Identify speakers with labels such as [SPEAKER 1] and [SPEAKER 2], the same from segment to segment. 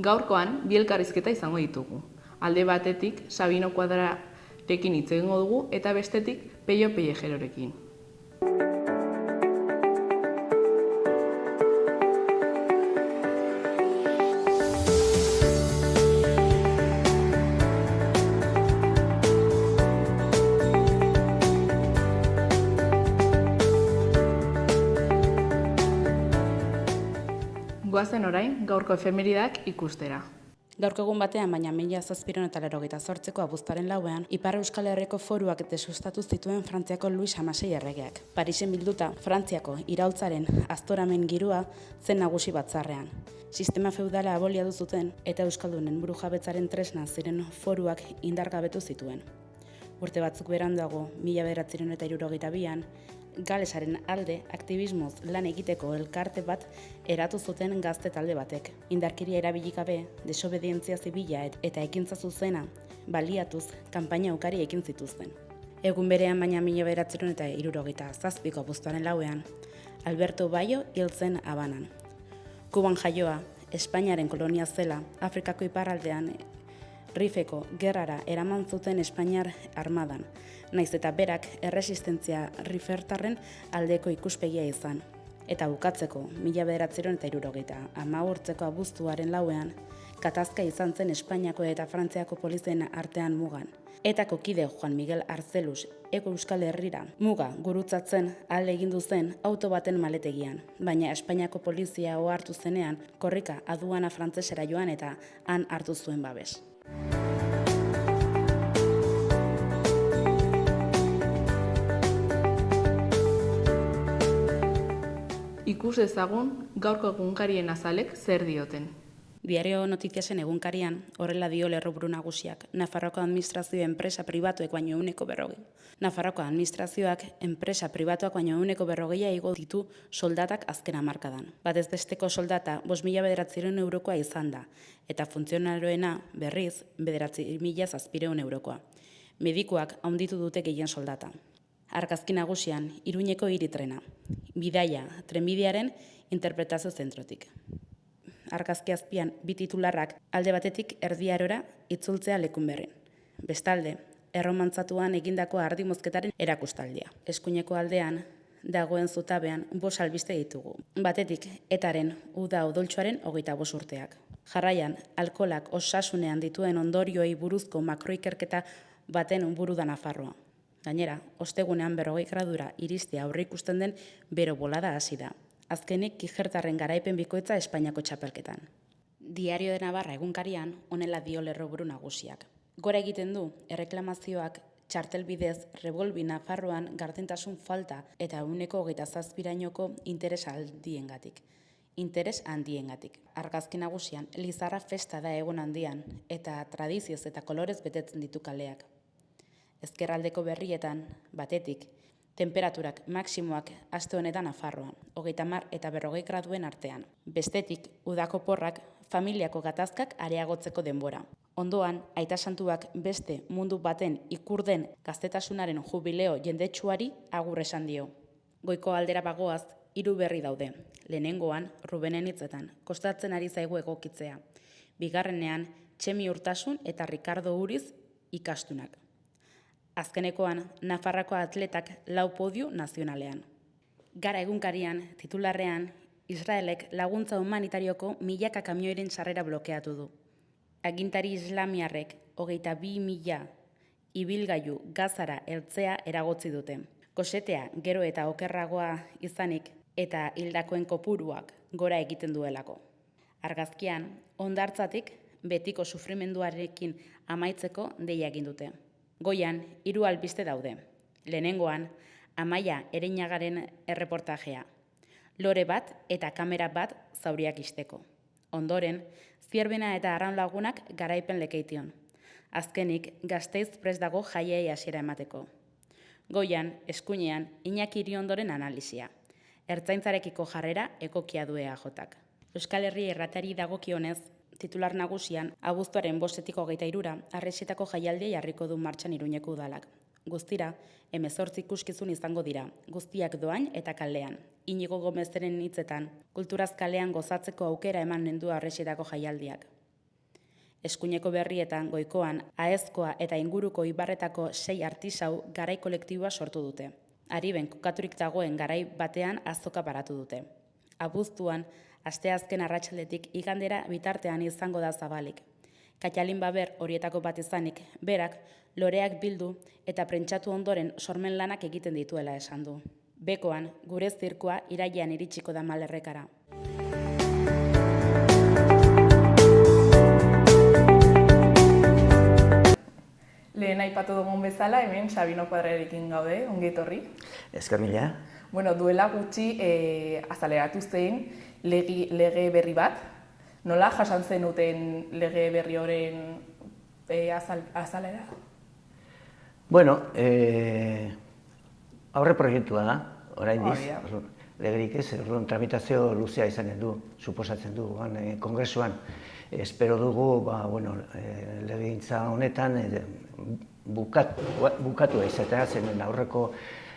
[SPEAKER 1] Gaurkoan, bi elkarrizketa izango ditugu. Alde batetik, Sabino Kuadrarekin hitz egingo dugu eta bestetik, Pello Pellejerorekin. Goazen orain, gaurko efemeridak ikustera.
[SPEAKER 2] Gaurko egun batean, baina 1788ko abuztuaren 4ean, Ipar Euskal Herriko foruak desustatu zituen Frantziako Luis XVI erregeak. Parisen bilduta, Frantziako iraultzaren aztoramen girua zen nagusi batzarrean. Sistema feudala aboliatu zuten eta euskaldunen burujabetzaren tresna ziren foruak indargabetu zituen. Urte batzuk beranduago, 1962an, Galesaren alde aktivismoz lan egiteko elkarte bat eratu zuten gazte talde batek. Indarkeria erabili gabe, desobedientzia zibila eta ekintza zuzena baliatuz kanpaina ukari ekin zituzten. Egun berean baina 1967ko abuztuaren 4ean, Alberto Bayo hil zen Habanan. Kuban jaioa, Espainiaren kolonia zela, Afrikako iparraldean Rifeko gerrara eraman zuten Espainiar armadan, naiz eta berak erresistentzia rifertarren aldeko ikuspegia izan. Eta bukatzeko, 1975ko abuztuaren 4ean, katazka izan zen Espainiako eta Frantziako polizien artean mugan. Etako kide Juan Miguel Arzelus Hego Euskal Herrira muga gurutzatzen alde egindu zen auto baten maletegian, baina Espainiako polizia ohartu zenean korrika aduana frantsesera joan eta han hartu zuen babes.
[SPEAKER 1] Ikus ezagun gaurko egunkarien azalek zer dioten.
[SPEAKER 2] Diario Notiziasen egunkarian horrela dio lerroburu nagusiak, Nafarroako administrazio enpresa pribatuek baino 40%. Nafarroako administrazioak enpresa pribatuak baino 40% igo ditu soldatak azken hamarkadan. Batez besteko soldata 5.900 eurokoa izan da, eta funtzionarioena berriz 9.700 eurokoa. Medikuak handitu dute gehien soldata. Argazki nagusian, Iruñeko hiri-trena, bidaia, trenbidearen interpretazio zentrotik. Argazki azpian bi titularrak alde batetik Erdi Arora itzultzea Lekunberrin. Bestalde, erromantzatuan egindako ardi mozketaren erakustaldia. Eskuineko aldean, dagoen zutabean 5 albiste ditugu. Batetik, Etaren uda odoltsuaren 25 urteak. Jarraian, alkolak osasunean dituen ondorioei buruzko makroikerketa baten buru da Nafarroa. Gainera, ostegunean 40 gradura iristea aurreikusten den bero bolada hasi da. Azkenik, Kijertarren garaipen bikoitza Espainiako txapelketan. Diario de Navarra egunkarian honela dio lerroburu nagusiak. Gora egiten du, erreklamazioak txartel bidez revolbi Nafarroan gardentasun falta eta 27%ko interes handiengatik. Argazki nagusian, Lizarra festa da egun handian eta tradizioz eta kolorez betetzen ditu kaleak. Ezkerraldeko berrietan, batetik, temperaturak maksimoak aste honetan Nafarroan, 30 eta 40 graduen artean. Bestetik, udako porrak familiako gatazkak areagotzeko denbora. Ondoan, Aita Santuak beste mundu baten ikurden gaztetasunaren jubileo jendetsuari agur esan dio. Goiko aldera bagoaz, 3 berri daude. Lehenengoan, Rubenen hitzetan, kostatzen ari zaigu egokitzea. Bigarrenean, Txemi Urtasun eta Ricardo Uriz ikastunak. Azkenekoan, Nafarrako atletak 4 podio nazionalean. Gara egunkarian, titularrean, Israelek laguntza humanitarioko milaka kamioiren sarrera blokeatu du. Agintari islamiarrek 22.000 ibilgailu Gazara heltzea eragotzi dute. Kosetea gero eta okerragoa izanik eta hildakoen kopuruak gora egiten duelako. Argazkian, hondartzatik betiko sufrimenduarekin amaitzeko deia egin dute. Goian, 3 albiste daude. Lehenengoan, Amaia Ereñagaren erreportajea. Lore bat eta kamera bat zauriak isteko. Ondoren, Zierbena eta Arraun lagunak garaipen lekeition. Azkenik, Gasteiz prest dago jaiei hasiera emateko. Goian, eskuinean, Iñaki Iriondoren analisia. Ertzaintzarekiko jarrera ekokia du EAJak. Euskal Herria irratari dagokionez, titular nagusian, abuztuaren 5-tik 23ra, Arresietako jaialdia jarriko du martxan Iruñeko udalak. Guztira, 18 ikuskizun izango dira, guztiak doain eta kalean. Inigo Gomezeren hitzetan, kulturaz kalean gozatzeko aukera eman du Arresietako jaialdiak. Eskuineko Berrietan goikoan Aezkoa eta inguruko ibarretako 6 artisau garai kolektiboa sortu dute. Ariben kokaturik dagoen garai batean azoka paratu dute. Abuztuan, asteazken arratsaldetik igandera bitartean izango da zabalik. Katalin Baber horietako bat izanik, berak, loreak bildu eta prentsatu ondoren sormen lanak egiten dituela esan du. Bekoan, gure zirkua irailean iritsiko da Malerrekara.
[SPEAKER 1] Lehen aipatu dugun bezala, hemen Sabino Kuadrarekin gaude, ongi etorri.
[SPEAKER 3] Esker mila.
[SPEAKER 1] Bueno, duela gutxi azaleratu zen lege berri bat. Nola jasan zenuten lege berri horren azalera?
[SPEAKER 3] Bueno, aurre proiektua da, oraindik. Legerik ez, tramitazio luzea izanen du, suposatzen du, kongresuan. Espero dugu, legegintza honetan bukatu izatea zen aurreko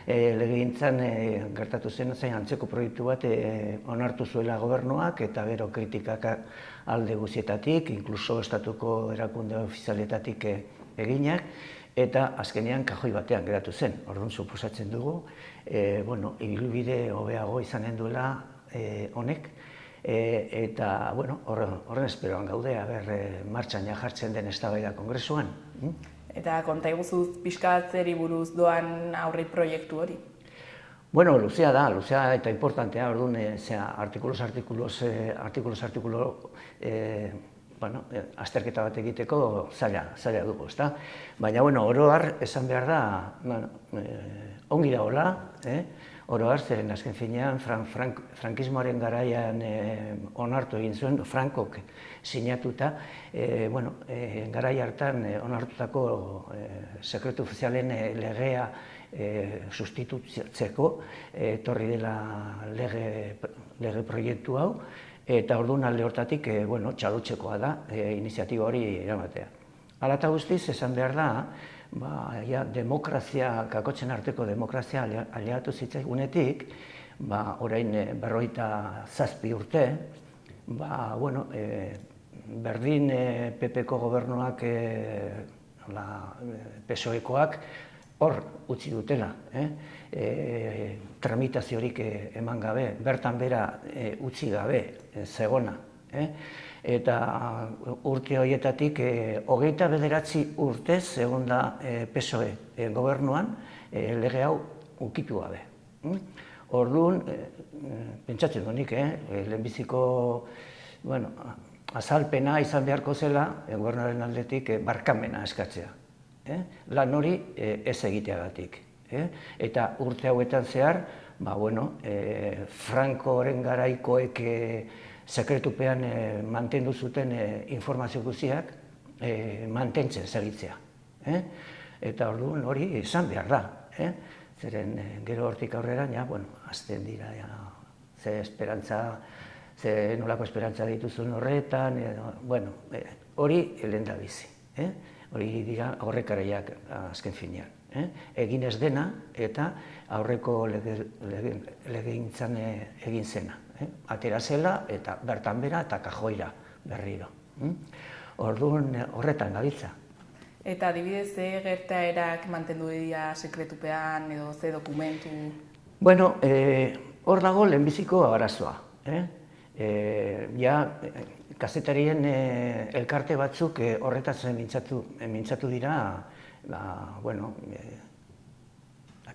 [SPEAKER 3] legegintzan gertatu zen antzeko proiektu bat onartu zuela gobernuak eta gero kritikak alde guzietatik, inkluso estatuko erakunde ofizialetatik eginak, eta azkenean kajoi batean geratu zen. Orduan suposatzen dugu, ibilbide hobeago izanen duela honek, eta horren esperoan gaude, martxan jartzen den eztabaida kongresuan.
[SPEAKER 1] Eta konta iguzuz pixkatzeri buruz doan aurre proiektu hori?
[SPEAKER 3] Bueno, luzea eta importantea, orduan, artikulos, azterketa bat egiteko zaila dugu, ezta? Baina, oro har, esan behar da, ongi dagoela, oro har, zeren azken finean, frankismoaren garaian onartu egin zuen, Frankok sinatuta, garai hartan onartutako sekretu ofizialen legea sustitutzeko, etorri dela lege proiektu hau, eta orduan alde hortatik txalotzekoa da iniziatiba hori eramatea. Hala eta guztiz, esan behar da, demokrazia, kakotzen arteko demokrazia aliatu zitzaigunetik, orain 57 urte, berdin PP-ko gobernuak, PSOE-koak, hor utzi dutela, tramitaziorik eman gabe, bertan bera utzi gabe, zegona. Eta urte horietatik, 29 urtez egon da PSOE gobernuan lege hau ukitu gabe. Orduan, pentsatzen dunik, lehenbiziko azalpena izan beharko zela, gobernuaren aldetik barkamena eskatzea. Lan hori ez egiteagatik. Eta urte hauetan zehar, Frankoren garaikoek sekretupean mantendu zuten informazio guztiak mantentzen segitzea. Eta orduan hori izan behar da. Zeren gero hortik aurrera, azten dira, ze nolako esperantza dituzun horretan, hori lehen da bizi. Hori dira aurrekaraiak azken finean. Egin ez dena eta aurreko legegintzan egin zena. Atera zela eta bertan bera eta kajoira berriro. Orduan horretan gabiltza.
[SPEAKER 1] Eta adibidez, ze gertaerak mantendu dira sekretupean edo ze dokumentu? Bueno,
[SPEAKER 3] hor dago lehenbiziko arazoa. Kazetarien elkarte batzuk horretaz mintzatu dira,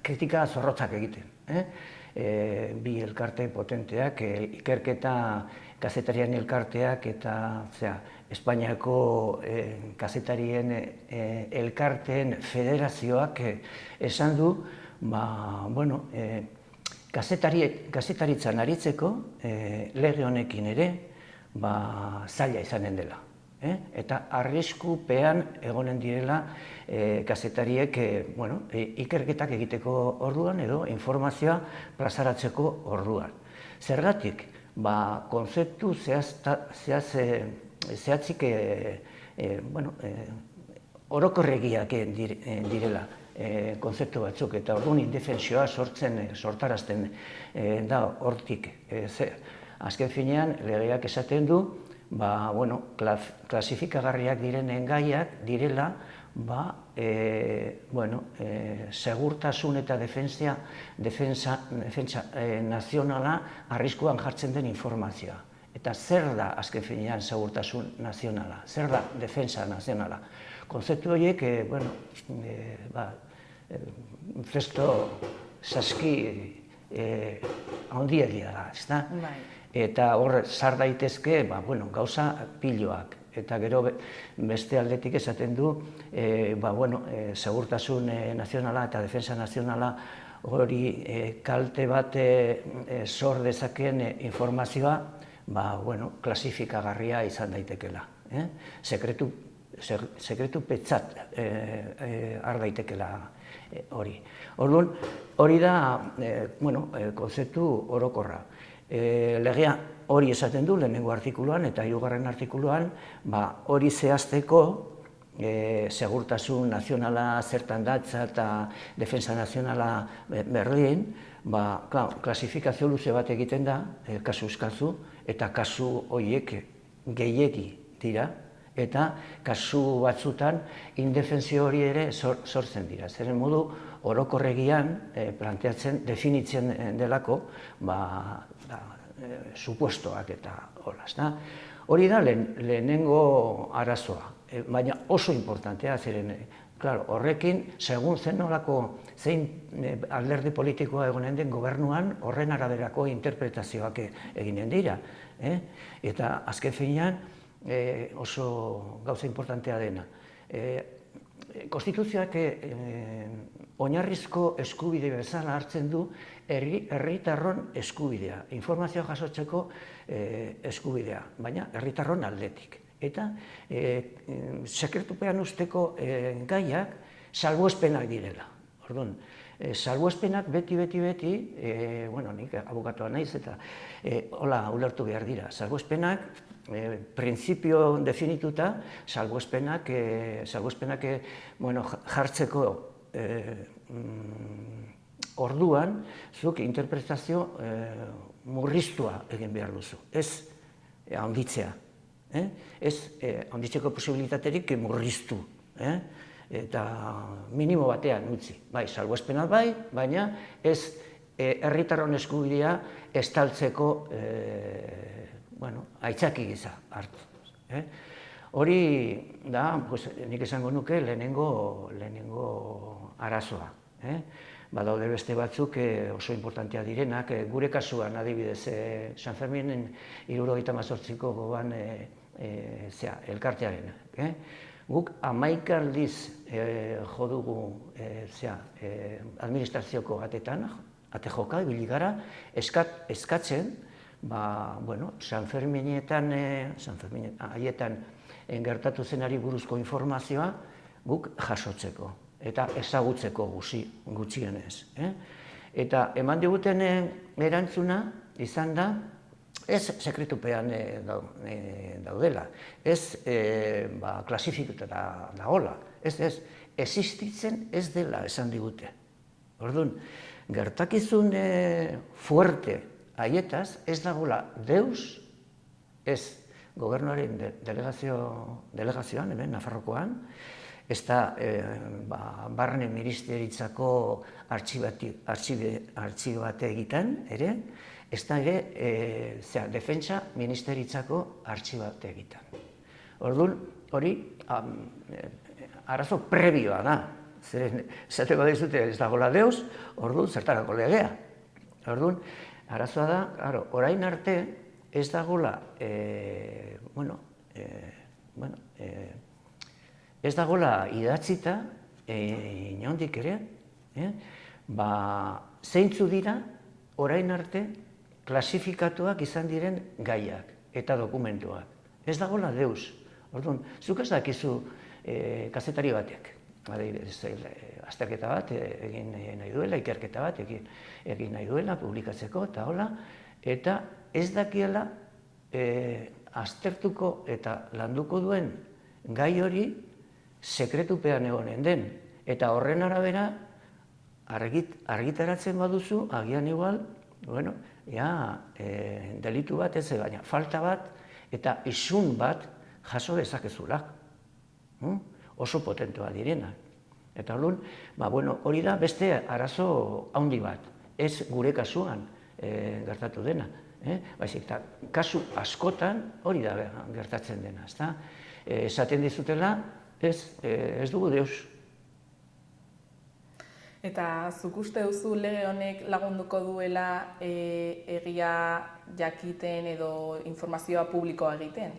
[SPEAKER 3] kritika zorrotzak egiten. Bi elkarte potenteak, ikerketa kazetarien elkarteak eta Espainiako kazetarien elkarteen federazioak esan du, kazetaritzan aritzeko lege honekin ere zaila izanen dela. Eta arriskupean egonen direla kazetariek ikerketak egiteko orduan edo informazioa plazaratzeko orduan. Zergatik, konzeptu zehatzik orokorregiak direla konzeptu batzuk, eta orduan indefensioa sortarazten da hortik. Azken finean, legeak esaten du, klasifikagarriak direnen gaiak direla, segurtasun eta defensa nazionala arriskuan jartzen den informazioa. Eta zer da azken finean segurtasun nazionala? Zer da defensa nazionala? Konzeptu horiek, presto saski handiegia da, ezta? Eta hor sar daitezke gauza piloak. Eta gero beste aldetik esaten du, segurtasun nazionala eta defensa nazionala hori kalte bat sor dezakeen informazioa klasifikagarria izan daitekela. Sekretu petzat har daitekela hori. Orduan, hori da konzeptu orokorra. Legea hori esaten du lehenengo artikuluan eta hirugarren artikuluan, hori zehazteko segurtasun nazionala zertan datza eta defensa nazionala berdin, klasifikazio luze bat egiten da, kasuz kasu, eta kasu horiek gehiegi dira, eta kasu batzutan indefensio hori ere sortzen dira. Zeren modu orokorregian planteatzen, definitzen delako, supuestoak eta holas. Hori da lehenengo arazoa, baina oso importantea, zeren horrekin, segun zen nolako zein alderdi politikoa egonen den gobernuan, horren araberako interpretazioak eginen dira. Eta azken finean oso gauza importantea dena. Konstituzioak oinarrizko eskubide bezala hartzen du herritarron eskubidea, informazioa jasotzeko eskubidea, baina herritarron aldetik. Eta sekretupean usteko gaiak salbuespenak direla. Orduan, salbuespenak beti, nik abokatua naiz eta hola ulertu behar dira. Salbuespenak, printzipio definituta, salbuespenak jartzeko orduan, zuk interpretazio murriztua egin behar duzu, ez handitzea. Ez handitzeko posibilitaterik murriztu, eta minimo batean utzi. Bai, salbuespenak bai, baina ez herritarron eskubidea estaltzeko aitzaki gisa hartu. Hori da, nik esango nuke lehenengo arazoa. Badaude beste batzuk oso importantea direnak, gure kasuan adibidez, San Ferminen 78ko gogoan elkartearen. Guk 11 aldiz jo dugu administrazioko atetan, ate joka, ibili gara, eskatzen, San Ferminetan haietan gertatu zenari buruzko informazioa guk jasotzeko eta ezagutzeko gutxienez. Eta eman diguten erantzuna izan da, ez sekretupean daudela, ez klasifikatuta dagoela, ez existitzen ez dela esan digute. Orduan, gertakizun fuerte haietaz ez dagoela deus, ez gobernuaren delegazioan, hemen Nafarrokoan, ez da barne ministeritzako artxibate egiten, ere, ez da ere defentsa ministeritzako artxibate egiten. Orduan, hori arazo prebioa da. Zeren, esateko dizute ez dagoela deus, orduan zertarako legea. Orduan, arazoa da, orain arte ez dagoela, ez dagoela idatzita, inondik ere, zeintzu dira orain arte klasifikatuak izan diren gaiak eta dokumentuak. Ez dagoela deus. Orduan, zuk ez dakizu kazetari batek. Azterketa bat egin nahi duela, ikerketa bat egin nahi duela, publikatzeko eta hola, eta ez dakiela aztertuko eta landuko duen gai hori sekretupean egonen den. Eta horren arabera argitaratzen baduzu, agian igual, delitu bat ez, baina falta bat eta isun bat jaso dezakezula. Oso potentoa direnak. Eta hori da beste arazo handi bat. Ez gure kasuan gertatu dena. Baizik, eta kasu askotan hori da gertatzen dena. Esaten dizutela, ez dugu deus.
[SPEAKER 1] Eta zuk uste duzu lege honek lagunduko duela egia jakiten edo informazioa publikoa egiten?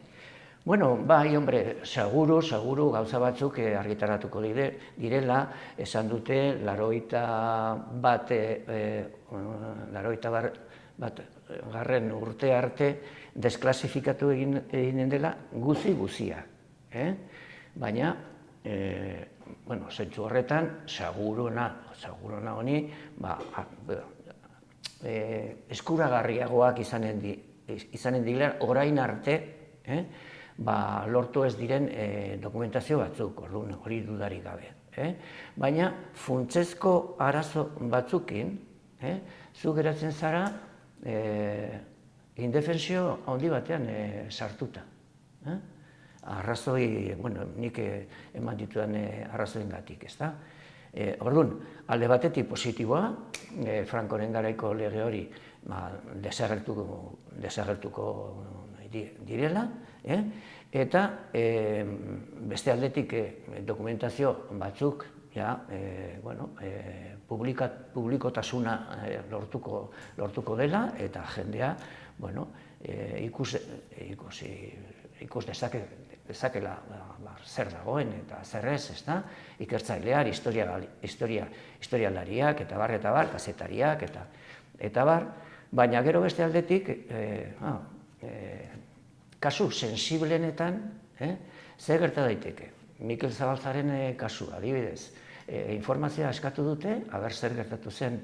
[SPEAKER 3] Bueno, bai, hombre, seguru gauza batzuk argitaratuko direla, esan dute, 81 garren urte arte desklasifikatu eginen dela guzia. Baina, zentzu horretan, seguruna honi, eskuragarriagoak izanen dira orain arte, lortu ez diren dokumentazio batzuk, hori dudarik gabe. Baina, funtsezko arazo batzukin, zu geratzen zara indefensio handi batean sartuta. Arrazoi, nik eman ditudan arrazoengatik, ez da? Orduan, alde batetik positiboa, Francoren garaiko lege hori desagertuko direla, eta beste aldetik dokumentazio batzuk publikotasuna lortuko dela, eta jendea ikus dezakela zer dagoen eta zer ez, ikertzaileak, historialariak, eta bar, kazetariak, eta bar, baina gero beste aldetik, kasu sensiblenetan, zer gerta daiteke? Mikel Zabalzaren kasu, adibidez, informazioa eskatu dute, aber zer gertatu zen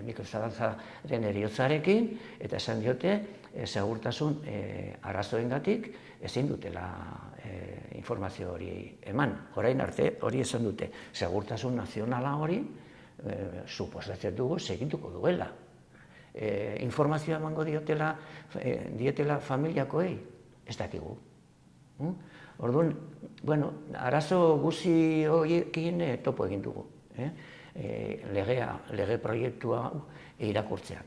[SPEAKER 3] Mikel Zabalzaren heriotzarekin, eta esan diote, segurtasun arazoengatik ezin dutela informazio hori eman. Orain arte hori esan dute, segurtasun nazionala hori, suposatzen dugu, segituko duela. Informazioa emango dietela familiakoei, ez dakigu. Orduan, arazo guzi horiekin topo egin dugu, lege proiektua irakurtzean.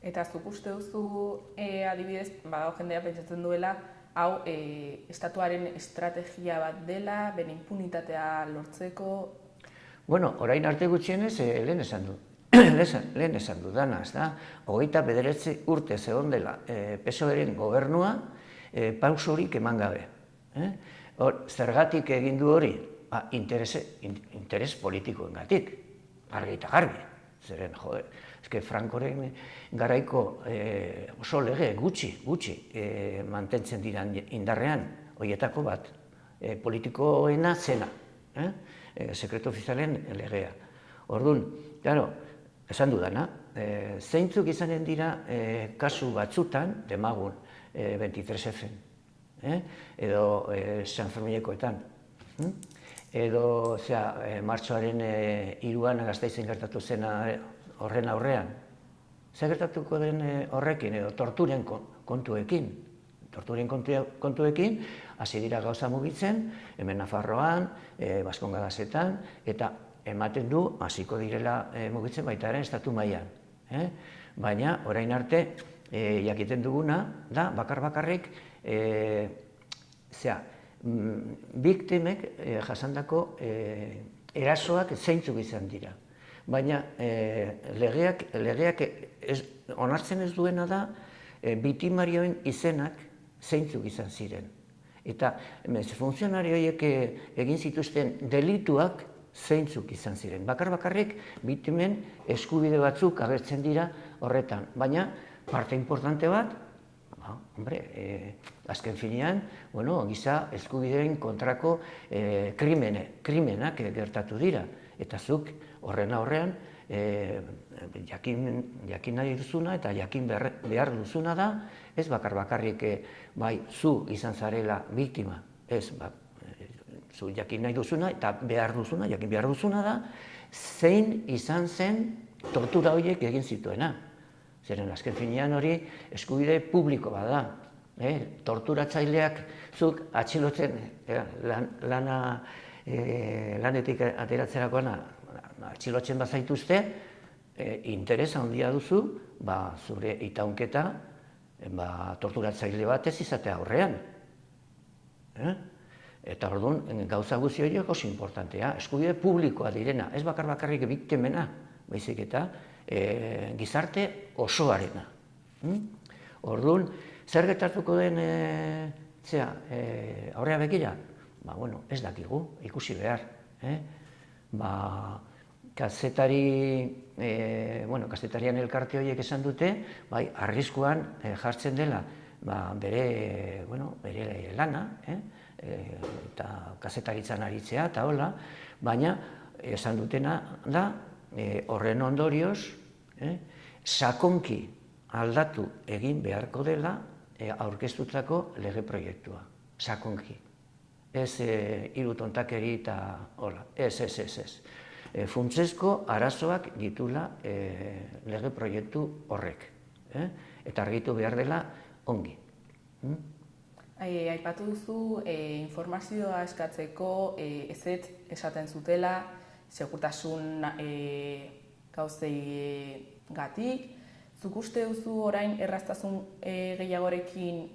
[SPEAKER 1] Eta zuk uste duzu, adibidez, badago jendea pentsatzen duela, hau estatuaren estrategia bat dela, bere impunitatea lortzeko?
[SPEAKER 3] Orain arte gutxienez lehen esan dudana, ez da? 29 urte zegoen dela PSOE-ren gobernua, pausorik eman gabe. Zergatik egin du hori? Interes politikoengatik, argi eta garbi. Zeren, Francoren garaiko oso lege gutxi mantentzen dira indarrean, horietako bat, politikoena zena, sekretu ofizialen legea. Orduan, esan dudana, zeintzuk izanen dira kasu batzutan, demagun, 23F, edo San Ferminekoetan, edo martxoaren 3an Gasteizen gertatu zena horren aurrean. Zer gertatuko den horrekin, edo torturen kontuekin. Torturen kontuekin, hasi dira gauza mugitzen, hemen Nafarroan, Baskongadasetan, eta ematen du, hasiko direla mugitzen baita ere estatu mailan. Baina, orain arte, jakiten duguna, da, bakarrik, biktimek jasandako erasoak zeintzuk izan dira. Baina legeak onartzen ez duena da biktimarioen izenak zeintzuk izan ziren. Eta funtzionario horiek egin zituzten delituak zeintzuk izan ziren. Bakarrik biktimen eskubide batzuk agertzen dira horretan. Baina parte importante bat, azken finean, giza eskubideen kontrako krimenak gertatu dira. Eta zuk horren aurrean jakin nahi duzuna eta jakin behar duzuna da, ez bakarrik bai zu izan zarela biktima, ez zu jakin nahi duzuna eta jakin behar duzuna da, zein izan zen tortura horiek egin zituena. Zeren azken finean hori eskubide publiko bada. Torturatzaileak zuk atxilotzen lanetik ateratzerakoan atxilotzen bazaituzte, interes handia duzu zure itaunketa torturatzaile bat ez izatea aurrean. Eta orduan, gauza guzti horiek oso importantea, eskubide publikoa direna, ez bakarrik biktimena, baizik eta gizarte osoarena. Orduan, zer gertatuko den aurrea begira? Ez dakigu, ikusi behar. Kazetarian elkarte horiek esan dute, arriskuan jartzen dela bere lana, eta kazetaritzan aritzea eta hola, baina esan dutena da, horren ondorioz, sakonki aldatu egin beharko dela aurkeztutako lege proiektua, sakonki. Ez hiru tontakeri eta hola, ez. Funtsezko arazoak ditula lege proiektu horrek, eta argitu behar dela ongi.
[SPEAKER 1] Aipatu duzu, informazioa eskatzeko ezetz esaten zutela, segurtasun gauzei gatik. Zuk uste duzu orain erraztasun gehiagorekin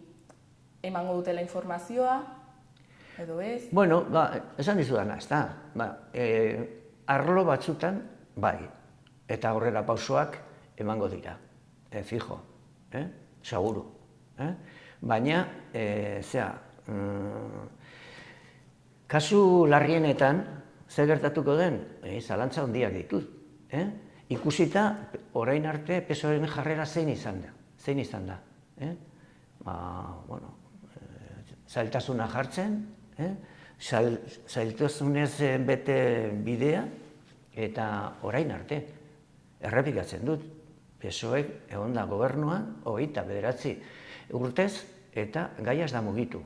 [SPEAKER 1] emango dutela informazioa, edo ez?
[SPEAKER 3] Bueno, esan dizudana, ez da. Arlo batzutan, bai, eta aurrera pausoak emango dira, fijo, seguru. Baina, kasu larrienetan, zer gertatuko den, zalantza handiak ditut. Ikusita, orain arte, PSOEren jarrera zein izan da. Zailtasuna jartzen, zailtasunez bete bidea, eta orain arte, errepikatzen dut. PSOEk egon da gobernuan, 29 urtez, eta gaia ez da mugitu.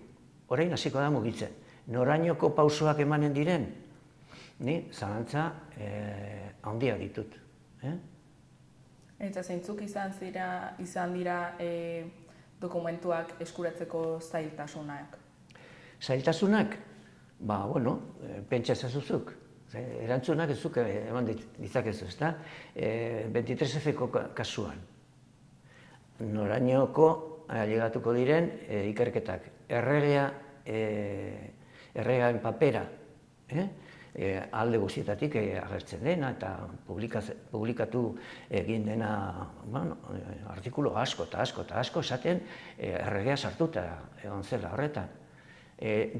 [SPEAKER 3] Orain hasiko da mugitzen. Norainoko pausoak emanen diren, ni zalantza handia ditut.
[SPEAKER 1] Eta zeintzuk izan dira dokumentuak eskuratzeko zailtasunak?
[SPEAKER 3] Zailtasunak? Pentsa ezazuzuk. Erantzunak ezuk eman ditzakezu, ezta? 23F-ko kasuan. Norainoko ailegatuko diren ikerketak. Erregearen papera, alde guztietatik agertzen dena eta publikatu egin dena artikulu asko eta asko esaten erregea sartuta egon zela horretan.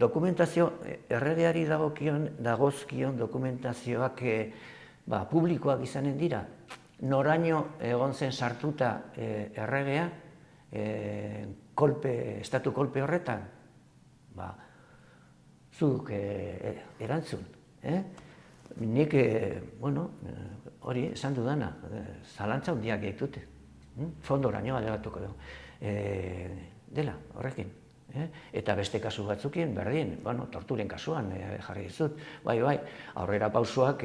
[SPEAKER 3] Dokumentazio, erregeari dagozkion dokumentazioak publikoak izanen dira. Noraino egon zen sartuta erregea estatu kolpe horretan? Zuk erantzun. Nik, hori esan dudana, zalantza handiak ditute. Fondoraino alegatuko dugu. Dela, horrekin. Eta beste kasu batzukin, berdin, torturen kasuan jarri dizut. Bai, aurrera pausoak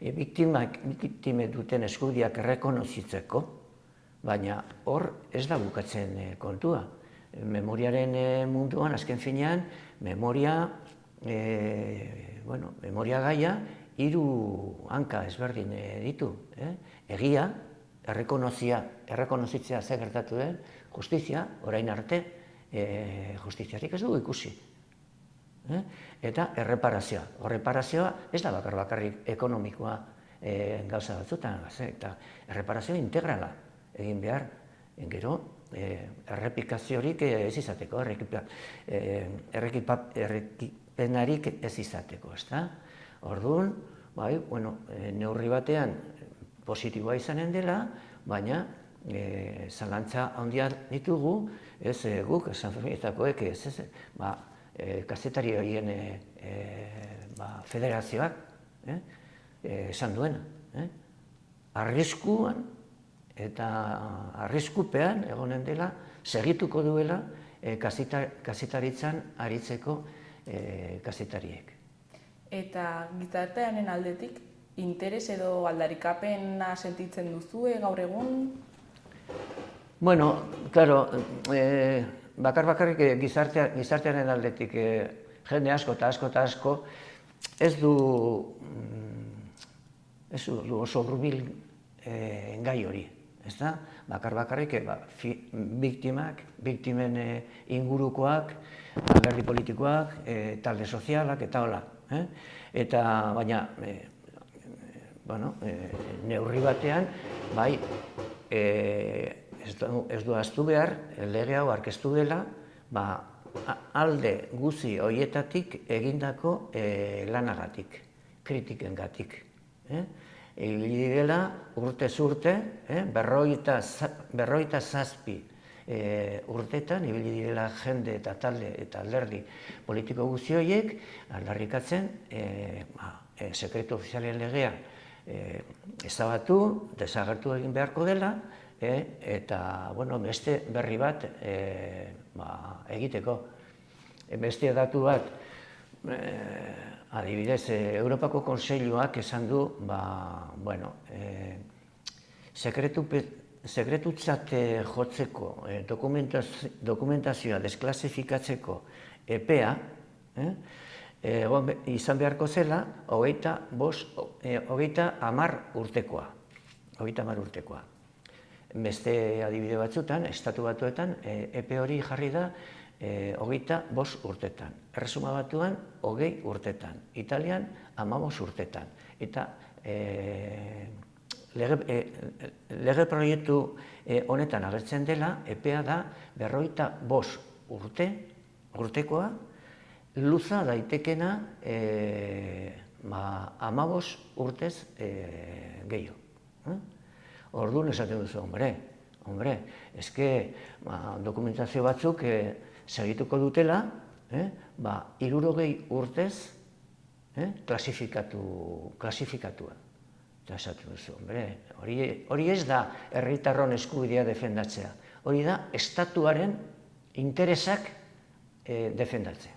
[SPEAKER 3] biktime duten eskubideak errekonozitzeko, baina hor ez da bukatzen kontua. Memoriaren munduan, azken finean, memoria gaia 3 hanka ezberdin ditu. Egia, errekonozitzea zer gertatu den, justizia, orain arte, justiziarik ez dugu ikusi. Eta erreparazioa. Erreparazioa ez da bakarrik ekonomikoa gauza batzutan, eta erreparazioa integrala egin behar. Gero, errepikaziorik ez izateko, errekipenarik ez izateko, ezta? Orduan, neurri batean positiboa izanen dela, baina zalantza handia ditugu, ez guk, sanfeminitakoek, kazetari horien federazioak esan duena. Arriskuan eta arriskupean egonen dela, segituko duela kazetaritzan aritzeko kazetariek.
[SPEAKER 1] Eta gizartearen aldetik, interes edo aldarikapena sentitzen duzue gaur egun?
[SPEAKER 3] Bueno, claro, bakarrik gizartearen aldetik jende asko eta asko ez du oso hurbil gai hori, ezta? Bakarrik biktimen ingurukoak, alderdi politikoak, talde sozialak eta hola. Eta baina, neurri batean, bai, ez du ahaztu behar, lege hau aurkeztu dela, alde guzi horietatik egindako lanagatik, kritikengatik. Ibili direla urtez urte, 57 urtetan, ibili direla jende eta talde eta alderdi politiko guzti horiek, aldarrikatzen sekretu ofizialen legea ezabatu, desagertu egin beharko dela, eta beste berri bat egiteko. Beste datu bat, adibidez, Europako Kontseiluak esan du, sekretutzat jotzeko, dokumentazioa desklasifikatzeko epea, izan beharko zela, 30 urtekoa. Beste adibide batzutan, Estatu Batuetan, epe hori jarri da 25 urtetan. Erresuma Batuan 20 urtetan. Italian 15 urtetan. Eta lege proiektu honetan agertzen dela, epea da 45 urtekoa, luza daitekena 15 urtez gehiago. Orduan esaten duzu, hombre, eske dokumentazio batzuk segituko dutela, 60 urtez klasifikatua. Eta esaten duzu, hori ez da herritarron eskubidea defendatzea, hori da estatuaren interesak defendatzea.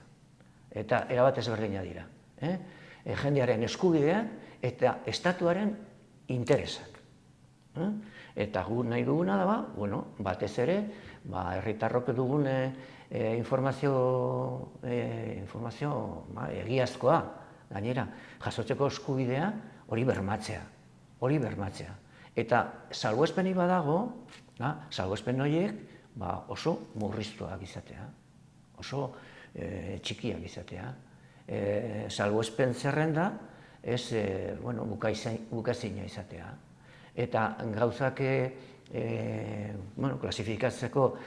[SPEAKER 3] Eta erabat ezberdina dira. Jendearen eskubidea eta estatuaren interesak. Eta gu nahi duguna da, batez ere, herritarrok dugun informazio egiazkoa, gainera, jasotzeko eskubidea hori bermatzea. Eta salbuespenik badago, salbuespen horiek oso murriztuak izatea, oso txikiak izatea. Salbuespen zerrenda ez bukaezina izatea. Eta gauzak klasifikatzeko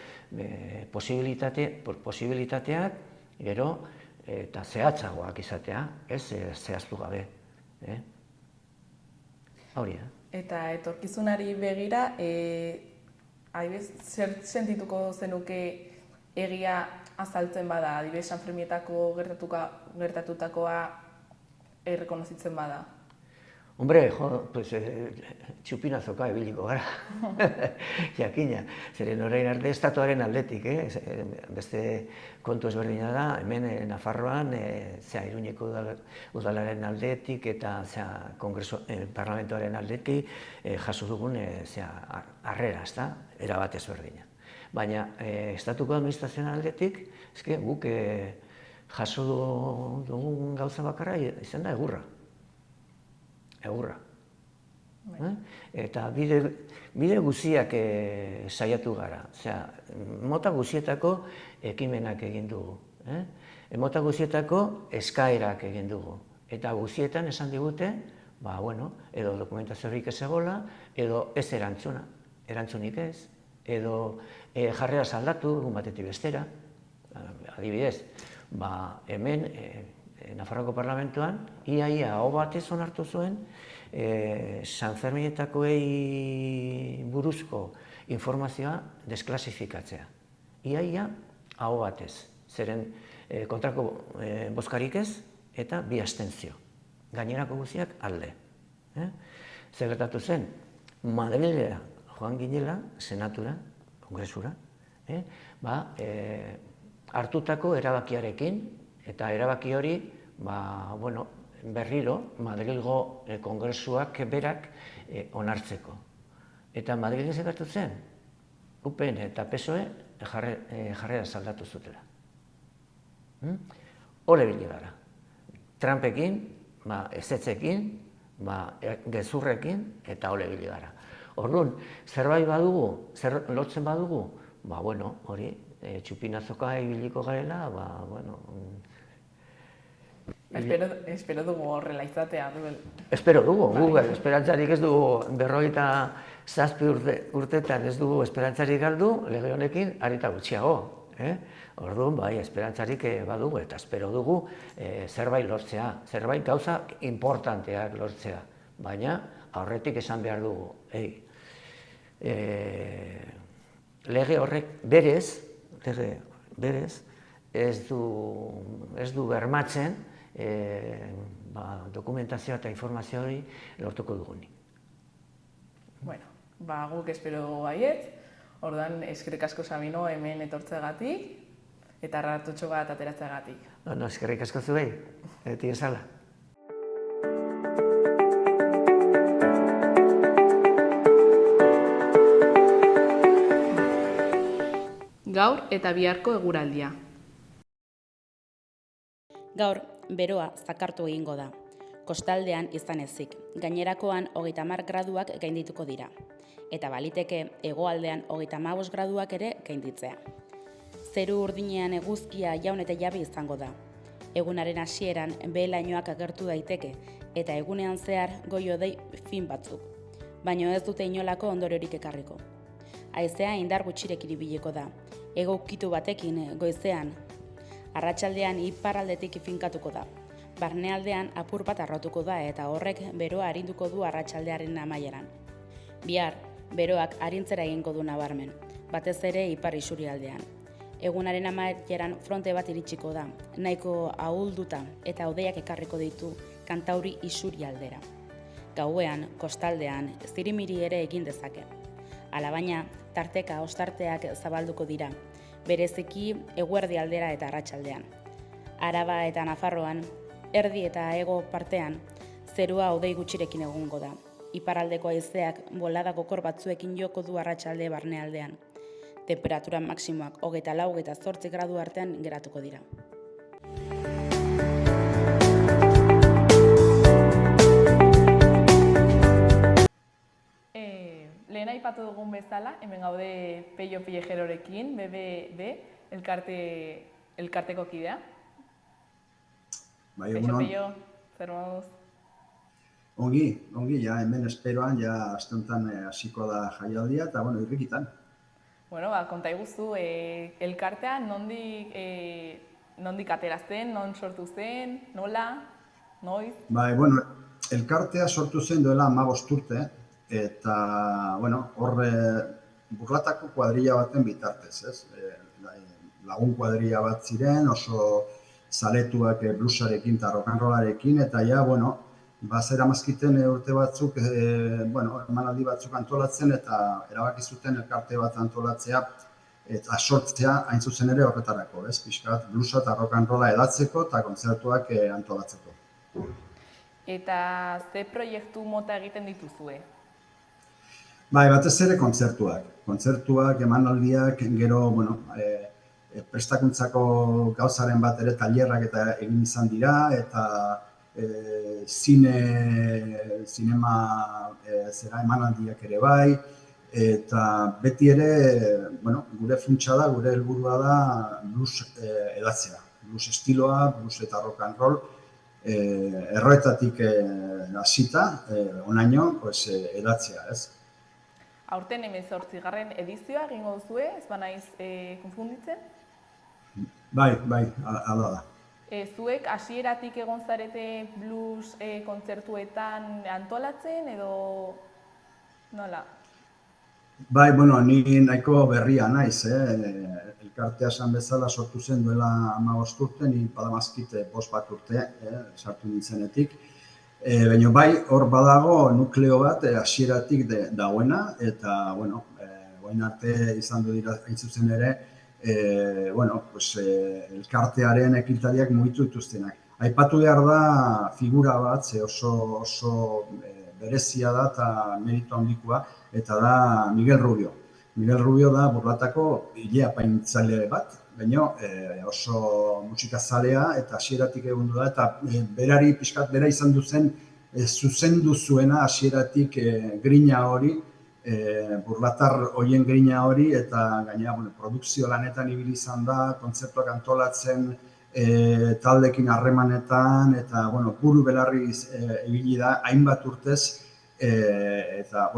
[SPEAKER 3] posibilitateak gero eta zehatzagoak izatea, ez zehaztu gabe. Hori da.
[SPEAKER 1] Eta etorkizunari begira, zer sentituko zenuke egia azaltzen bada, adibidez Sanferminetako gertatutakoa errekonozitzen bada?
[SPEAKER 3] Hombre, txupinazoka ebiliko gara, jakina, zeren orain arte estatuaren aldetik, beste kontu ezberdina da, hemen Nafarroan, Iruñeko udalaren aldetik eta parlamentoaren aldetik jaso dugun harrera, erabat ezberdina. Baina estatuko administrazioan aldetik, guk jaso dugun gauza bakarra izan da egurra. Eta bide guziak saiatu gara. Mota guzietako ekimenak egin dugu. Mota guzietako eskaerak egin dugu. Eta guzietan esan digute, edo dokumentaziorik ez egola, edo ez erantzunik ez, edo jarrera aldatu egun batetik bestera. Adibidez, hemen Nafarroko Parlamentuan, ia aho batez onartu zuen Sanferminetakoei buruzko informazioa desklasifikatzea. Ia aho batez, zeren kontrako bozkarik ez eta 2 abstentzio. Gainerako guztiak alde. Zer gertatu zen, Madrilera joan ginela, senatura, kongresura, hartutako erabakiarekin, eta erabaki hori berriro Madrilgo kongresuak berak onartzeko. Eta Madrilen zekartu zen, UPN eta PSOE jarrera saldatu zutela. Hole bili gara. Trumpekin, ezetzekin, gezurrekin eta hole bili gara. Orduan, zerbait badugu, lotzen badugu, hori, txupinazoka ibiliko garela,
[SPEAKER 1] Espero dugu horrela izatea.
[SPEAKER 3] Espero dugu, esperantzarik ez dugu 57 urtetan ez dugu esperantzarik galdu, lege honekin arita gutxiago. Orduan, esperantzarik badugu eta espero dugu zerbait lortzea, zerbait gauza importanteak lortzea. Baina, aurretik esan behar dugu, lege horrek berez ez du bermatzen dokumentazioa eta informazio hori lortuko dugunik.
[SPEAKER 1] Bueno, guk espero dugu baietz, orduan eskerrik asko Sabino hemen etortzeagatik eta ratotxo bat ateratzeagatik.
[SPEAKER 3] Eskerrik asko zuei, eti esala.
[SPEAKER 1] Gaur eta biharko eguraldia.
[SPEAKER 2] Gaur, beroa zakartu egingo da. Kostaldean izan ezik, gainerakoan 30 graduak gaindituko dira. Eta baliteke hegoaldean 35 graduak ere gainditzea. Zeru urdinean eguzkia jaun eta jabi izango da. Egunaren hasieran behe-lainoak agertu daiteke eta egunean zehar goi-hodei fin batzuk. Baina ez dute inolako ondoriorik ekarriko. Haizea indar gutxirekin ibiliko da. Hego ukitu batekin goizean. Arratsaldean iparraldetik finkatuko da. Barnealdean apur bat arrotuko da eta horrek beroa arinduko du arratsaldearen amaieran. Bihar, beroak arintzera egingo du nabarmen, batez ere ipar isurialdean. Egunaren amaieran fronte bat iritsiko da, nahiko ahulduta eta hodeiak ekarriko ditu Kantauri isurialdera. Gauean, kostaldean, zirimiri ere egin dezake. Alabaina, tarteka ostarteak zabalduko dira, bereziki eguerdi aldera eta arratsaldean. Araba eta Nafarroan, erdi eta hego partean, zerua hodei gutxirekin egongo da. Iparraldeko haizeak bolada gogor batzuekin joko du arratsalde barnealdean. Temperatura maksimoak 24-28 gradu artean geratuko dira.
[SPEAKER 1] Lehen aipatu dugun bezala, hemen gaude Peio Pillejerorekin, BBB, elkarteko kidea. Peio, zer moduz?
[SPEAKER 4] Ongi, ja hemen esperoan, ja aste honetan hasiko da jaialdia eta irrikitan.
[SPEAKER 1] Konta iguzu, elkartea nondik atera zen, non sortu zen, nola, noiz?
[SPEAKER 4] Elkartea sortu zen duela 15 urte, eta, hor burlatako kuadrilla baten bitartez, ez? Lagun kuadrilla bat ziren, oso zaletuak bluesarekin eta rock and rollarekin, eta ja, zera mazkiten urte batzuk, emanaldi batzuk antolatzen, eta erabaki zuten elkarte bat antolatzea, eta sortzea hain zuzen ere horretarako, ez? Pixkat bluesa eta rock and rolla edatzeko eta kontzertuak antolatzeko.
[SPEAKER 1] Eta ze proiektu mota egiten dituzue?
[SPEAKER 4] Batez ere kontzertuak, emanaldiak, gero, prestakuntzako gauzaren bat ere tailerrak eta egin izan dira, eta zinema emanaldiak ere bai, eta beti ere, gure funtsa da, gure helburua da blues edatzea. Blues estiloa, blues eta rock and roll, erroetatik hasita, onaino, edatzea, ez?
[SPEAKER 1] Aurten 18. edizioa egingo duzue, ez banaiz konfunditzen?
[SPEAKER 4] Bai, hala da.
[SPEAKER 1] Zuek hasieratik egon zarete blues kontzertuetan antolatzen edo nola?
[SPEAKER 4] Bai, ni nahiko berria naiz, elkartea esan bezala sortu zen duela 15 urte, ni padamazkit 5 urte sartu nintzenetik. Baina bai, hor badago nukleo bat hasieratik dagoena, eta, orain arte izan du dira hain zuzen ere, elkartearen ekintariak mugitu dituztenak. Aipatu behar da figura bat, ze oso berezia da eta meritu handikoa, eta da Miguel Rubio. Miguel Rubio da Burlatako ile apaintzaile bat, baina oso musikazalea eta hasieratik egon da, eta berari pixkat bera izan duzen zuzendu zuena hasieratik grina hori, burlatar hoien grina hori, eta gainera produkzio lanetan ibili izan da, kontzertuak antolatzen, taldekin harremanetan, eta buru belarriz ibili da hainbat urtez, eta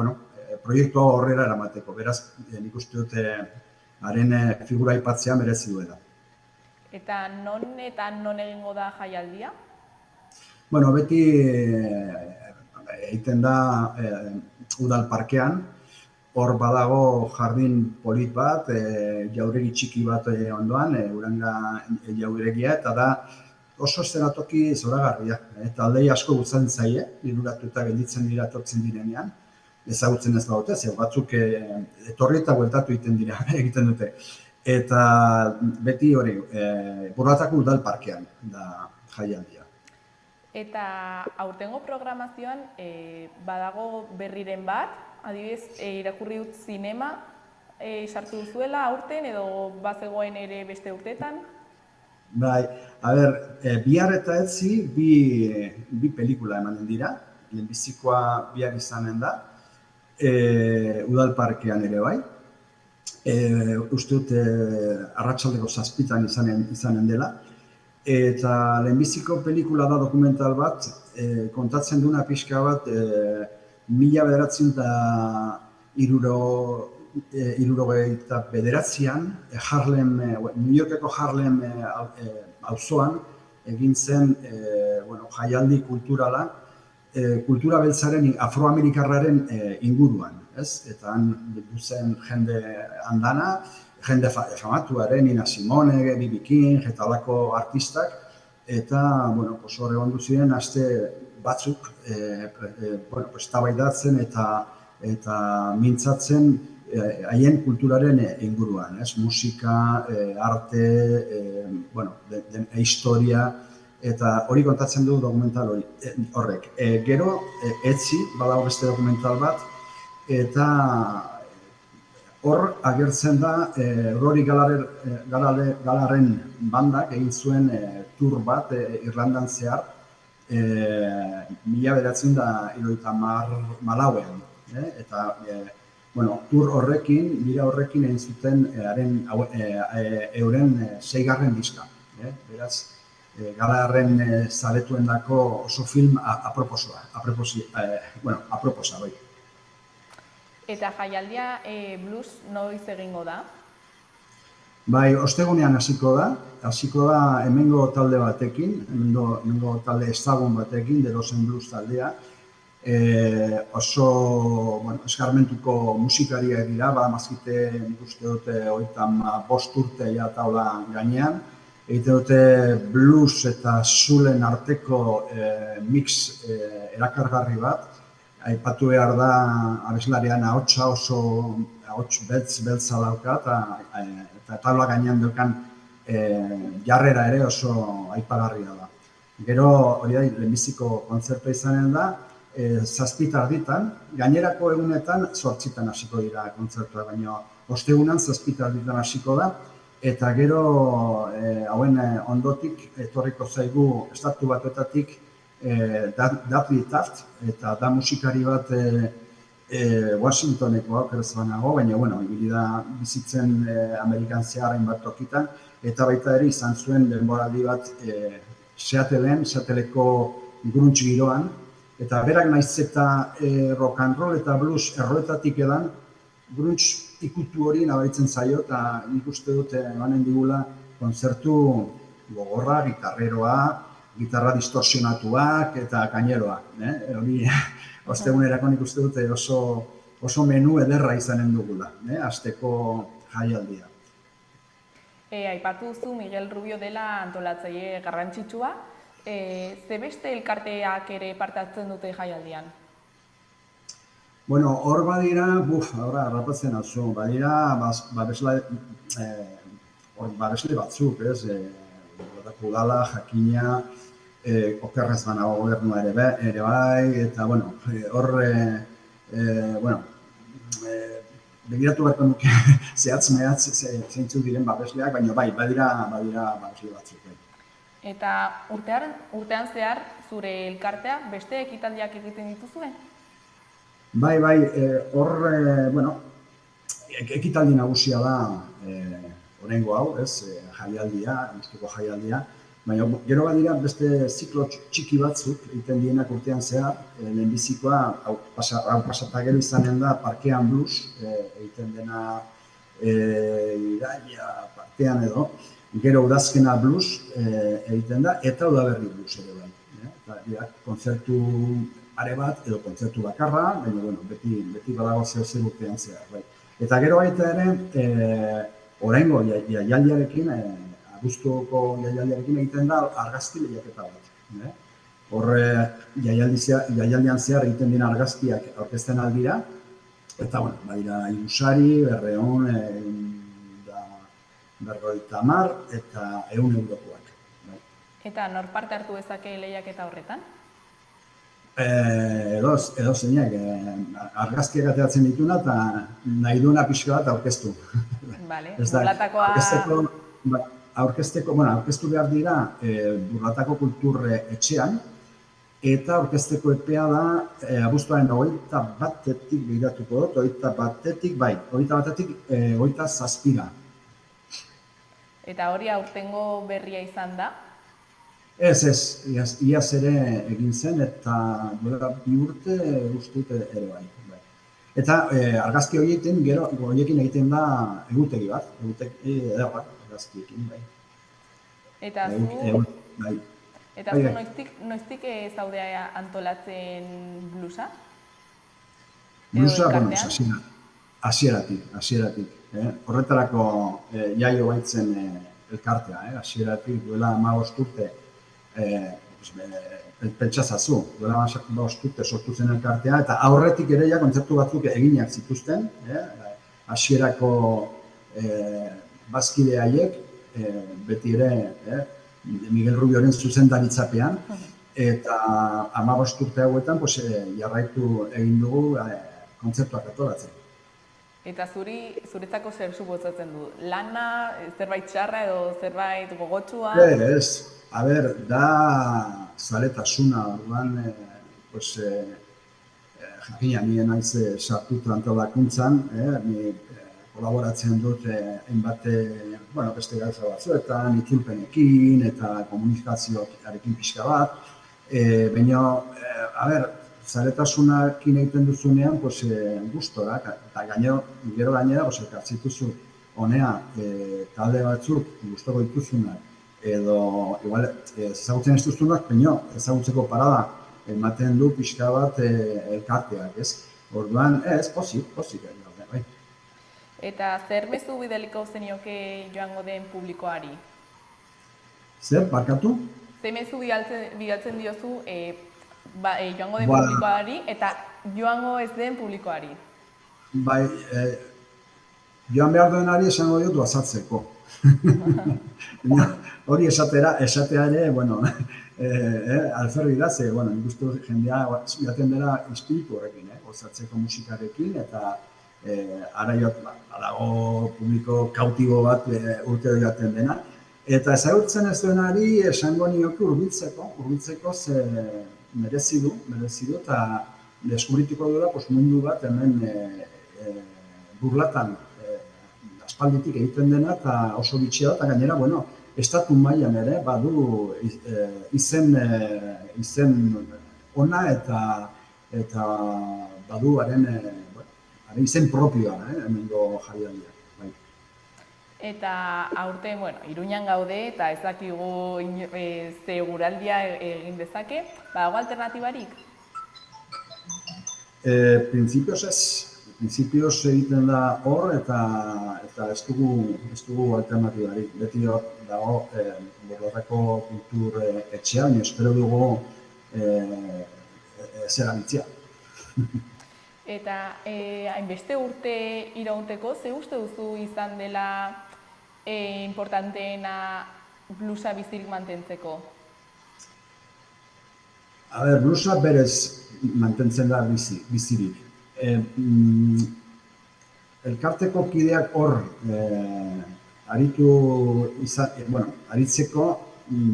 [SPEAKER 4] proiektu hau horrela eramateko. Beraz, nik uste dut haren figura aipatzea merezi duela.
[SPEAKER 1] Eta non egingo da jaialdia?
[SPEAKER 4] Beti egiten da udal parkean, hor badago jardin polit bat, jauregi txiki bat ondoan, Uranga jauregia, eta da oso eszenatoki zoragarria. Taldei asko gustatzen zaie, liluratuta gelditzen dira etortzen direnean, ezagutzen ez baute, ze batzuk etorri eta bueltatu egiten dute. Eta beti hori, Burlatako udal parkean da jaialdia.
[SPEAKER 1] Eta aurtengo programazioan badago berriren bat, adibidez, irakurri dut zinema sartu duzuela aurten edo bazegoen ere beste urtetan?
[SPEAKER 4] Bai, bihar eta etzi bi pelikula emanen dira, lehenbizikoa bihar izanen da, udal parkean ere bai. Uste dut arratsaldeko 7 izanen dela. Eta lehenbiziko pelikula da dokumental bat, kontatzen duna pixka bat 1969an New Yorkeko Harlem auzoan egin zen jaialdi kulturala, kultura beltzaren afroamerikarraren inguruan, ez? Eta han bildu zen jende andana, jende famatuaren, Nina Simone, B.B. King, eta halako artistak, eta hor egon ziren aste batzuk eztabaidatzen eta mintzatzen haien kulturaren inguruan, ez? Musika, arte, historia, eta hori kontatzen du dokumental horrek. Gero, etzi, badago beste dokumental bat, eta hor agertzen da Rory Gallagherren bandak egin zuen tour bat Irlandan zehar 1974an. Eta tour horrekin, bira horrekin egin zuten euren 6. diska. Beraz, Gallagherren zaletuendako oso film aproposa, bai.
[SPEAKER 1] Eta jaialdia blues noiz egingo da?
[SPEAKER 4] Bai, ostegunean hasiko da hemengo talde batekin, hemengo talde ezagun batekin, The Rosen Blues taldea. Oso eskarmentuko musikariak dira, badamazkite nik uste dute 35 urte ja taula gainean. Egiten dute blues eta soulen arteko mix erakargarri bat. Aipatu behar da abeslarian ahotsa oso ahots beltza dauka eta taula gainean dukan jarrera ere oso aipagarria da. Gero hori da lehenbiziko kontzertua izanen da, 7:30, gainerako egunetan 8:00 hasiko dira kontzertua, baina ostegunean 7:30 hasiko da, eta gero hauen ondotik etorriko zaigu estatu batuetatik Dudley Taft, eta da musikari bat Washingtonekoa, oker ez banago, baina ibili da bizitzen Amerikan zehar hainbat tokitan, eta baita ere izan zuen denboraldi bat Seattleko grunge giroan, eta berak naiz eta rock and roll eta blues erroetatik edan, grunge ikutu hori nabaritzen zaio, eta nik uste dut emanen digula kontzertu gogorra, gitarreroa, gitarra distorsionatuak eta kaineroa. Hori, ostegunerako nik uste dute oso menu ederra izanen dugula, asteko jaialdia.
[SPEAKER 1] Aipatu duzu Miguel Rubio dela antolatzaile garrantzitsua. Ze beste elkarteak ere parte hartzen dute jaialdian?
[SPEAKER 4] Hor badira, harrapatzen hauzu, badira babesle batzuk, ez? Udala, Jakina, okerrez banago gobernua ere bai, eta, bueno, begiratu beharko nuke zehatz-mehatz zeintzuk diren babesleak, baina bai, badira babesle batzuk.
[SPEAKER 1] Eta urtean zehar zure elkartea beste ekitaldiak egiten dituzue?
[SPEAKER 4] Bai, ekitaldi nagusia da oraingo hau, jaialdia, Muskiko jaialdia, baina gero badira beste ziklo txiki batzuk egiten dienak urtean zehar, lehenbizikoa, hau pasatagero izanen da Parkean Blues, egiten dena iraila partean edo, gero Udazkena Blues egiten da, eta Udaberri Blues ere bai. Kontzertu are bat edo kontzertu bakarra, baina beti badago zer urtean zehar. Bai. Eta gero baita ere, oraingo jaialdiarekin, abuztuko jaialdiarekin egiten da argazki lehiaketa bat. Hor jaialdian zehar egiten dira argazkiak aurkezten aldira, eta badira 100 sari, 250 eta 100 eurokoak.
[SPEAKER 1] Eta nor parte hartu dezake lehiaketa horretan?
[SPEAKER 4] Edo zeinak, argazkiak ateratzen dituna eta nahi duena pixka bat aurkeztu.
[SPEAKER 1] Bale, burlatakoa...
[SPEAKER 4] Aurkeztu behar dira Burlatako Kultur Etxean, eta aurkezteko epea da abuztuaren 21-etik begiratuko dut, 21-etik 27-ra.
[SPEAKER 1] Eta hori aurtengo berria izan da?
[SPEAKER 4] Ez, iaz ere egin zen, eta duela 2 urte guztut ere bai. Eta argazki horiekin egiten da egutegi bat, argazkiekin, bai.
[SPEAKER 1] Eta zu noiztik zaude antolatzen blusa?
[SPEAKER 4] Blusa, hasieratik. Horretarako jaio baitzen elkartea, hasieratik duela 15 urte, pentsazazu, duela 15 urte sortu zen elkartea, eta aurretik ere kontzertu batzuk eginak zituzten, hasierako bazkide haiek, beti ere Miguel Rubioren zuzendaritzapean, eta 15 urte hauetan jarraitu egin dugu kontzertuak antolatzen.
[SPEAKER 1] Eta zuretzako zer suposatzen du? Lana, zerbait txarra edo zerbait gogotsua?
[SPEAKER 4] Ez, da zaletasuna, orduan, jakina nire naiz sartutu antolakuntzan, ni kolaboratzen dut hainbat beste gauza batzuetan, itzulpenekin eta komunikazioarekin pixka bat, baina, zaletasunakin egiten duzunean, gustora, eta gero gainera, elkartzituzu honea talde batzuk gustoko dituzunak, edo ezagutzen ez duzunak, baina ezagutzeko parada ematen du pixka bat elkarteak, ez? Orduan, pozik, bai.
[SPEAKER 1] Eta zer mezu bidaliko zenioke joango den publikoari?
[SPEAKER 4] Zer, barkatu?
[SPEAKER 1] Zer mezu bidaltzen diozu joango den publikoari eta joango ez den publikoari?
[SPEAKER 4] Bai, joan behar duenari esango dut azaltzeko. Hori esatea ere, alferri da, nik uste jendea jaten dela espiritu horrekin, osatzeko musikarekin, eta ara dago publiko kautibo bat urteo jaten dena. Eta ezagurtzen ez duenari esango nioke hurbiltzeko ze merezi du, eta deskubrituko duela mundu bat hemen Burlatan aspalditik egiten dena eta oso bitxia da, eta gainera, estatu mailan ere badu izen ona eta badu haren izen propioa hemengo jaialdia.
[SPEAKER 1] Eta aurten, Iruñan gaude eta ez dakigu ze eguraldia egin dezake, badago alternatibarik?
[SPEAKER 4] Printzipioz ez. Printzipioz egiten da hor eta ez dugu alternatibarik. Beti dago Burlatako Kultur Etxea, baina espero dugu zerabitzia.
[SPEAKER 1] Eta hainbeste urte iraunteko, ze uste duzu izan dela importanteena blusa bizirik mantentzeko?
[SPEAKER 4] Bluesa berez mantentzen da bizirik. Elkarteko kideak hor aritzeko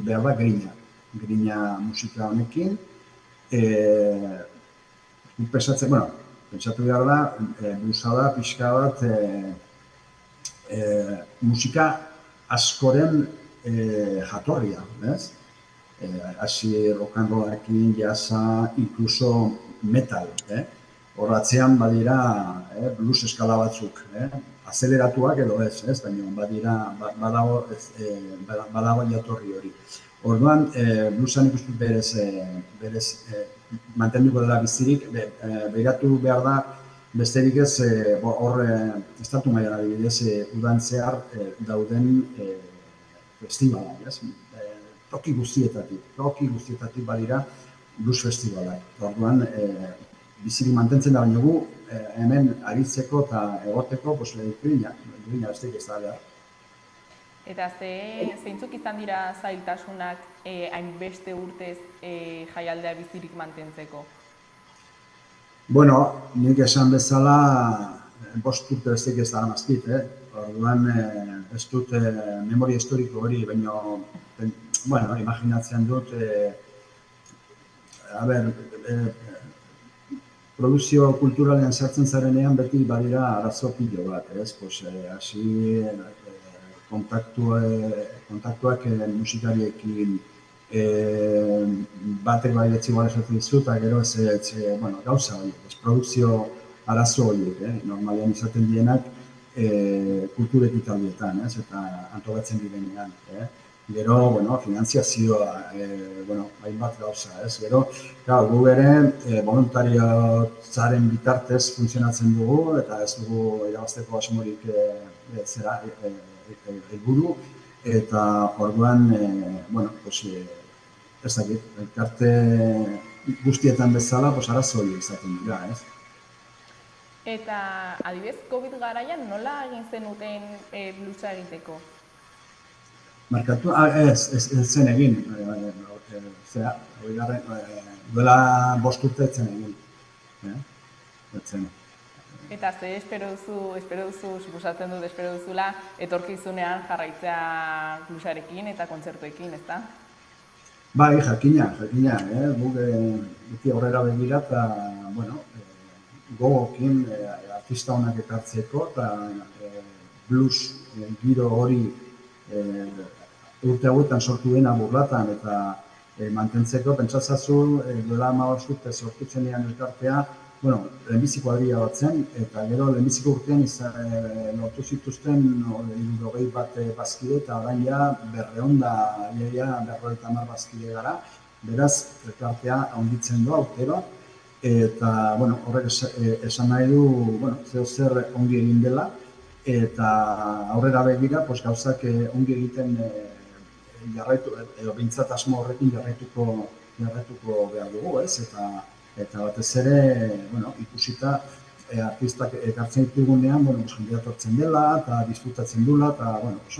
[SPEAKER 4] behar da grina musika honekin. Pentsatu behar da, bluesa da pixka bat musika askoren jatorria, ez? Hasi rock and rollarekin, jazza, incluso metal. Hor atzean badira blues eskala batzuk, azeleratuak edo ez, baina badago jatorri hori. Orduan, bluesan ikusten berez mantenduko dela bizirik, begiratu behar da, besterik ez, hor estatu mailan adibidez, udan zehar dauden festivalak, toki guztietatik badira blues festivalak. Orduan, bizirik mantentzen da, baina gu hemen aritzeko eta egoteko grina besterik ez da behar.
[SPEAKER 1] Eta zeintzuk izan dira zailtasunak hainbeste urtez jaialdea bizirik mantentzeko?
[SPEAKER 4] Bueno, nik esan bezala 5 urte besterik ez da mazkit, Orduan ez dut memoria historiko hori, baina imaginatzen dut, produzio kulturalean sartzen zarenean beti badira arazo pilo bat, hasi kontaktuak musikariekin, batek bai etzigual esaten dizu, eta gero gauza horiek, produzio arazo horiek, normalean izaten dienak kultur ekitaldietan, eta antolatzen direnean. Gero, finanziazioa, hainbat gauza, Gero, gu ere voluntariotzaren bitartez funtzionatzen dugu, eta ez dugu irabazteko asmorik helburu, eta orduan, ez dakit, elkarte guztietan bezala, arazo hori izaten dira,
[SPEAKER 1] Eta, adibidez, COVID garaian nola egin zenuten bluesa egiteko?
[SPEAKER 4] Markatu, ez zen egin, duela 5 urte ez zen egin.
[SPEAKER 1] Eta espero duzu, suposatzen dut, espero duzula, etorkizunean jarraitzea bluesarekin eta kontzertuekin, ezta?
[SPEAKER 4] Bai, jakina, guk beti aurrera begira eta, gogokin artista honak ekartzeko eta blues giro hori urte hauetan sortu dena Burlatan eta mantentzeko, pentsatzazu, duela 15 urte sortutzen dian elkartea, lehenbizi kuadrilla bat zen, eta gero lehenbiziko urtean lortu zituzten 60 bat bazkide, eta orain ja 250 bazkide gara, beraz, elkartea handitzen du urtero, eta horrek esan nahi du, zer ongi egin dela, eta aurrera begira, gauzak ongi egiten jarraitu, edo behintzat asmo horrekin jarraituko behar dugu, eta batez ere, ikusita artistak ekartzen ditugunean, jendea etortzen dela, eta disfrutatzen dula, eta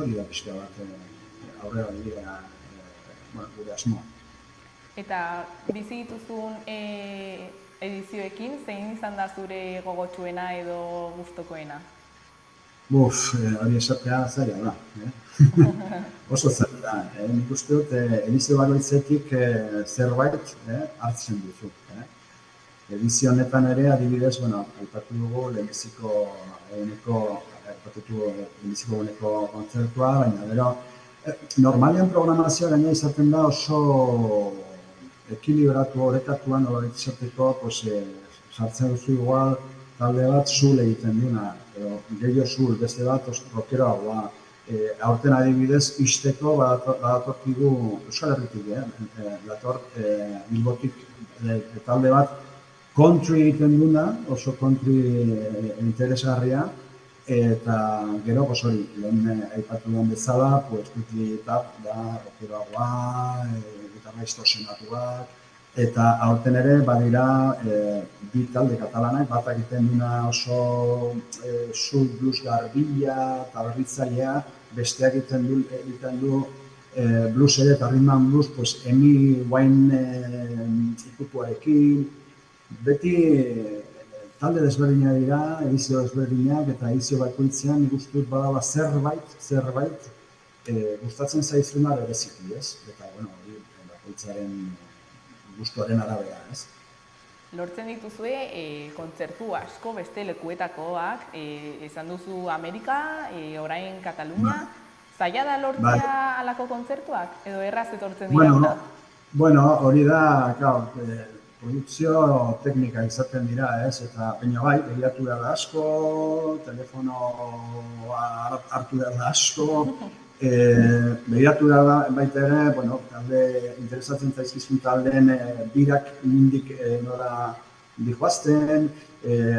[SPEAKER 4] hori da pixka bat aurrera begira gure asmoa.
[SPEAKER 1] Eta bizi dituzun edizioekin, zein izan da zure gogotsuena edo gustokoena?
[SPEAKER 4] Hori esatea zaila da. Oso zaila da. Nik uste dut, edizio bakoitzetik zerbait hartzen duzu. Edizio honetan ere, adibidez, aipatu dugu lehenbiziko kontzertua, baina gero, normalian programazioa gaina izaten da oso ekilibratu orekatuan hori izateko, sartzen duzu igual talde bat zul egiten duna, gehiago zul, beste bat rockeroagoa. Aurten adibidez, izteko badatorkigu Euskal Herritik, dator Bilbotik talde bat country egiten duna, oso country interesgarria, eta gero, hori, lehen aipatu duen bezala, Tutti Tap da rockeroagoa, gitarra distorsionatuak, eta aurten ere badira bi talde katalanak, bat egiten duna oso soul blues garbila eta berritzailea, besteak egiten du blues ere eta rhythm and blues, Amy ikutuarekin, beti talde desberdinak dira, edizio desberdinak, eta edizio bakoitzean nik uste dut badala zerbait gustatzen zaizuna bereziki, ez? Eta, bueno, hori bakoitzaren gustuaren arabera, ez?
[SPEAKER 1] Lortzen dituzue kontzertu asko beste lekuetakoak, esan duzu Amerika, orain Katalunia, zaila da lortzea alako kontzertuak, edo erraz etortzen dira?
[SPEAKER 4] Bueno, hori da, produkzio teknika izaten dira, ez? Eta baina bai, begiratu behar da asko, telefonoa hartu behar da asko, begiratu behar da baita ere, bueno, talde interesatzen zaizkizun taldeen birak mindik nora dihoazten,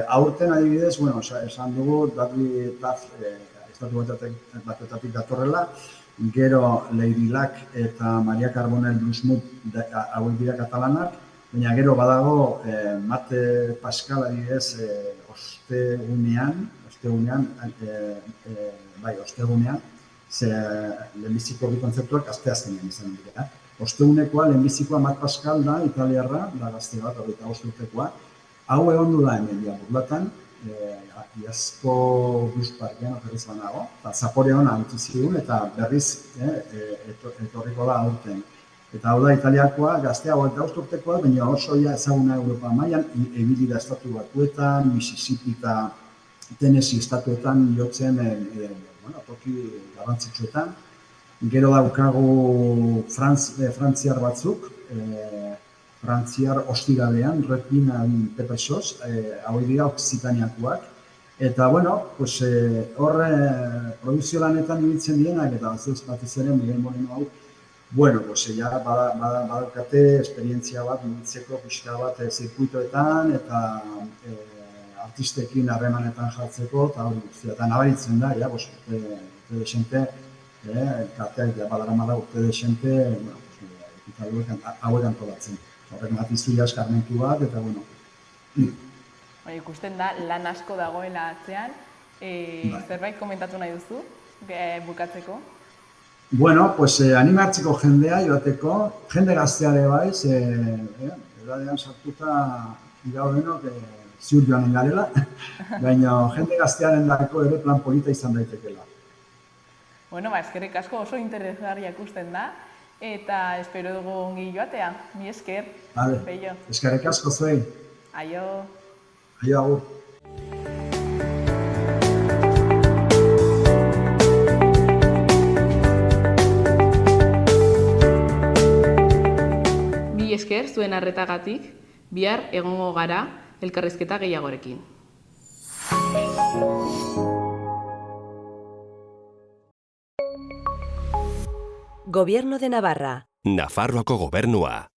[SPEAKER 4] aurten adibidez, bueno, esan dugu, Dudley Duff estatu batuetatik datorrela, gero Lady Luck eta Maria Carbonell Blues Mood hauek dira katalanak, baina gero badago Mate Pascal adibidez ostegunean, ze lehenbiziko bi kontzertuak asteazkenean izan dira. Ostegunekoa lehenbizikoa Mate Pascal da, italiarra, da gazte bat, 25 urtekoa. Hau egon du da hemen Burlatan, iazko Blues Parkean oferriz banago, eta Zapore hona utzi zigun, eta berriz etorriko da aurten. Eta hau da Italiakoa, gaztea 25 urtekoa, baina oso ezaguna Europa mailan, ibili da estatu batuetan, Mississippi eta Tennessee estatuetan jotzen toki garrantzitsuetan. Gero daukagu frantziar batzuk, frantziar ostiralean, Repina Pepesos, hau dira Occitaniakoak. Eta, bueno, hor produzio lanetan ibiltzen dienak, eta batez ere Miguel Moreno hau, bueno, ja badalkate esperientzia bat, ibiltzeko pixka bat zirkuitoetan, eta artistekin harremanetan jartzeko, eta hori guztia. Eta nabaritzen da, urte desente, karteak badaramala urte desente, hauek antolatzen. Horrek matizu eskarmentu bat, eta, bueno.
[SPEAKER 1] Ikusten da, lan asko dagoela atzean. Zerbait komentatu nahi duzu, bukatzeko?
[SPEAKER 4] Bueno, animatzeko jendea joateko, jende gazteare bai, edadean sartuta gaurrenok ziur joanen garela, baina jende gaztearen dako ere plan polita izan daitekela.
[SPEAKER 1] Bueno, eskerrik asko oso interesgarria ikusten da, eta espero dugu ongi joatea. Mi esker.
[SPEAKER 4] Vale, eskerrik asko zuei.
[SPEAKER 1] Aio.
[SPEAKER 4] Aio, agur.
[SPEAKER 1] Mi esker zuen arretagatik, bihar egongo gara elkarrizketa gehiagorekin.
[SPEAKER 5] Gobierno de Navarra.
[SPEAKER 6] Nafarroako gobernua.